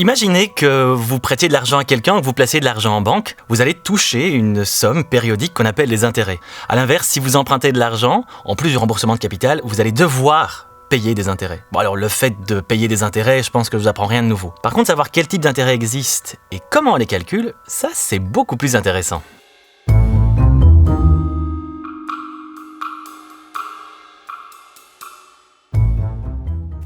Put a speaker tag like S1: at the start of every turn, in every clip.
S1: Imaginez que vous prêtiez de l'argent à quelqu'un ou que vous placiez de l'argent en banque, vous allez toucher une somme périodique qu'on appelle les intérêts. A l'inverse, si vous empruntez de l'argent, en plus du remboursement de capital, vous allez devoir payer des intérêts. Bon alors le fait de payer des intérêts, je pense que je vous apprends rien de nouveau. Par contre, savoir quel type d'intérêt existe et comment on les calcule, ça c'est beaucoup plus intéressant.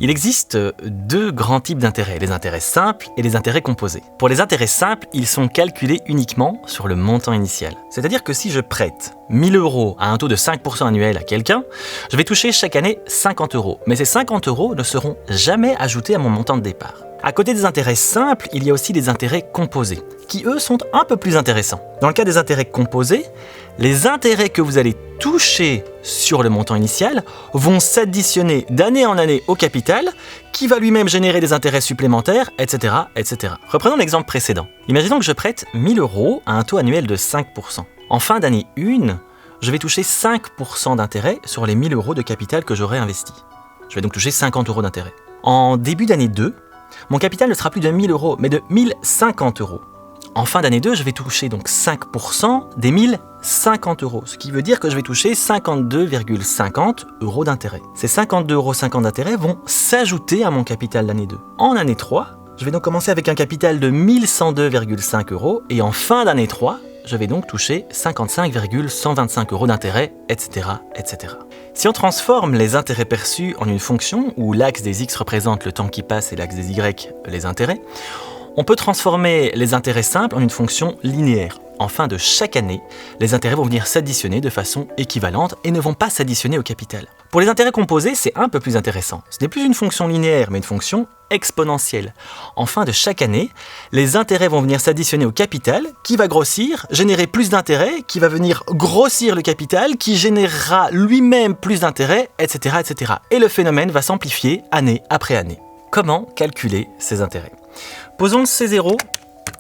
S1: Il existe deux grands types d'intérêts, les intérêts simples et les intérêts composés. Pour les intérêts simples, ils sont calculés uniquement sur le montant initial. C'est-à-dire que si je prête 1000 € à un taux de 5% annuel à quelqu'un, je vais toucher chaque année 50 €. Mais ces 50 € ne seront jamais ajoutés à mon montant de départ. À côté des intérêts simples, il y a aussi des intérêts composés, qui eux sont un peu plus intéressants. Dans le cas des intérêts composés, les intérêts que vous allez toucher sur le montant initial vont s'additionner d'année en année au capital, qui va lui-même générer des intérêts supplémentaires, etc., etc. Reprenons l'exemple précédent. Imaginons que je prête 1000 € à un taux annuel de 5%. En fin d'année 1, je vais toucher 5% d'intérêt sur les 1000 € de capital que j'aurai investi. Je vais donc toucher 50 € d'intérêt. En début d'année 2, mon capital ne sera plus de 1000 €, mais de 1050 €. En fin d'année 2, je vais toucher donc 5% des 1050 €, ce qui veut dire que je vais toucher 52,50 € d'intérêt. Ces 52,50 € d'intérêt vont s'ajouter à mon capital d'année 2. En année 3, je vais donc commencer avec un capital de 1102,5 € et en fin d'année 3, je vais donc toucher 55,125 € d'intérêt, etc., etc. Si on transforme les intérêts perçus en une fonction où l'axe des x représente le temps qui passe et l'axe des y les intérêts, on peut transformer les intérêts simples en une fonction linéaire. En fin de chaque année, les intérêts vont venir s'additionner de façon équivalente et ne vont pas s'additionner au capital. Pour les intérêts composés, c'est un peu plus intéressant. Ce n'est plus une fonction linéaire, mais une fonction exponentielle. En fin de chaque année, les intérêts vont venir s'additionner au capital, qui va grossir, générer plus d'intérêts, qui va venir grossir le capital, qui générera lui-même plus d'intérêts, etc., etc. Et le phénomène va s'amplifier année après année. Comment calculer ces intérêts ? Posons C0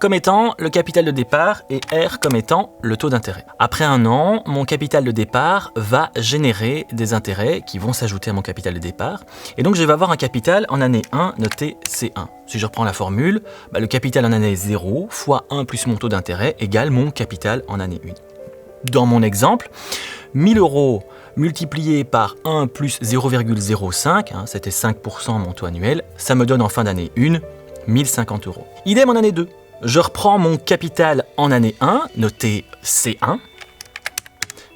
S1: comme étant le capital de départ et R comme étant le taux d'intérêt. Après un an, mon capital de départ va générer des intérêts qui vont s'ajouter à mon capital de départ. Et donc je vais avoir un capital en année 1 noté C1. Si je reprends la formule, le capital en année 0 fois 1 plus mon taux d'intérêt égale mon capital en année 1. Dans mon exemple, 1000 € multiplié par 1 plus 0,05, c'était 5% mon taux annuel, ça me donne en fin d'année 1, 1050 €. Idem en année 2. Je reprends mon capital en année 1, noté C1,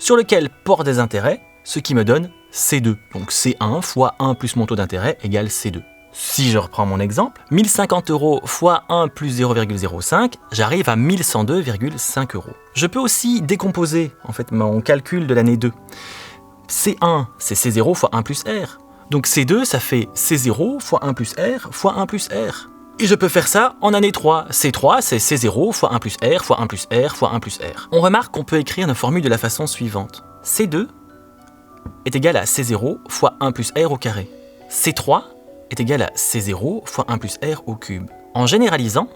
S1: sur lequel portent des intérêts, ce qui me donne C2. Donc C1 fois 1 plus mon taux d'intérêt égale C2. Si je reprends mon exemple, 1050 € fois 1 plus 0,05, j'arrive à 1102,5 €. Je peux aussi décomposer mon calcul de l'année 2. C1, c'est C0 fois 1 plus R. Donc C2, ça fait C0 fois 1 plus R fois 1 plus R. Et je peux faire ça en année 3. C3, c'est C0 fois 1 plus R fois 1 plus R fois 1 plus R. On remarque qu'on peut écrire nos formules de la façon suivante. C2 est égal à C0 fois 1 plus R au carré. C3 est égal à C0 fois 1 plus R au cube. En généralisant,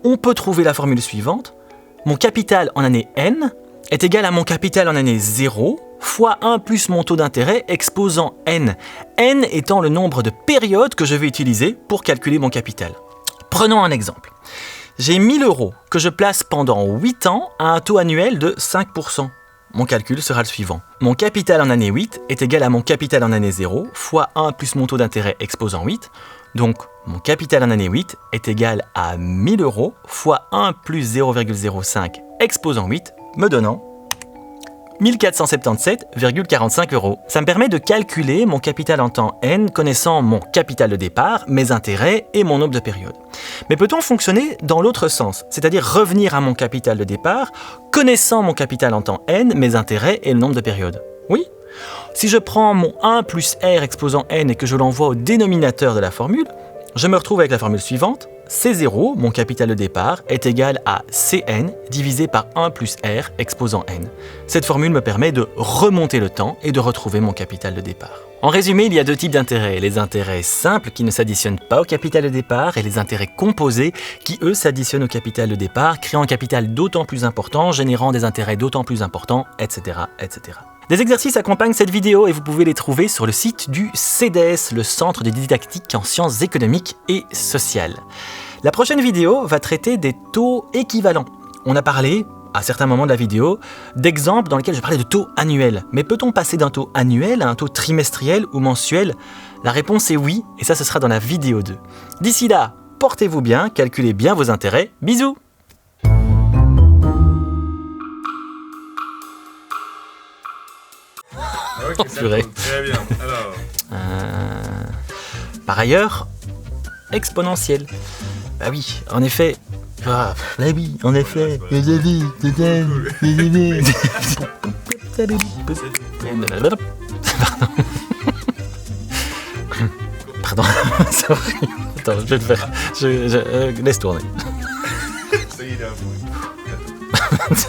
S1: on peut trouver la formule suivante. Mon capital en année n est égal à mon capital en année 0 fois 1 plus mon taux d'intérêt exposant n. n étant le nombre de périodes que je vais utiliser pour calculer mon capital. Prenons un exemple. J'ai 1000 € que je place pendant 8 ans à un taux annuel de 5%. Mon calcul sera le suivant. Mon capital en année 8 est égal à mon capital en année 0 fois 1 plus mon taux d'intérêt exposant 8. Donc, mon capital en année 8 est égal à 1000 € fois 1 plus 0,05 exposant 8, me donnant 1477,45 €. Ça me permet de calculer mon capital en temps n connaissant mon capital de départ, mes intérêts et mon nombre de périodes. Mais peut-on fonctionner dans l'autre sens, c'est-à-dire revenir à mon capital de départ, connaissant mon capital en temps n, mes intérêts et le nombre de périodes ? Oui. Si je prends mon 1 plus R exposant n et que je l'envoie au dénominateur de la formule, je me retrouve avec la formule suivante. C0, mon capital de départ, est égal à Cn divisé par 1 plus R exposant n. Cette formule me permet de remonter le temps et de retrouver mon capital de départ. En résumé, il y a deux types d'intérêts. Les intérêts simples qui ne s'additionnent pas au capital de départ et les intérêts composés qui, eux, s'additionnent au capital de départ, créant un capital d'autant plus important, générant des intérêts d'autant plus importants, etc., etc. Des exercices accompagnent cette vidéo et vous pouvez les trouver sur le site du CDS, le Centre de didactique en sciences économiques et sociales. La prochaine vidéo va traiter des taux équivalents. On a parlé, à certains moments de la vidéo, d'exemples dans lesquels je parlais de taux annuels. Mais peut-on passer d'un taux annuel à un taux trimestriel ou mensuel? La réponse est oui, et ça ce sera dans la vidéo 2. D'ici là, portez-vous bien, calculez bien vos intérêts. Bisous!
S2: Ok, ça
S1: purée.
S2: tourne très bien. Alors,
S1: Par ailleurs, exponentiel. Bah oui, en effet. Ah, bah oui, en effet. Pardon. C'est horrible. Attends, je vais le faire. Laisse tourner.
S2: ça y est, il est à bout.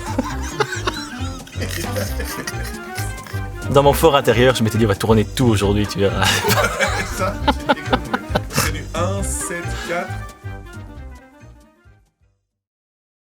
S1: Dans mon fort intérieur, je m'étais dit on va tourner tout aujourd'hui, tu verras.
S2: Ça, j'ai déconné. C'est du 1, 7, 4.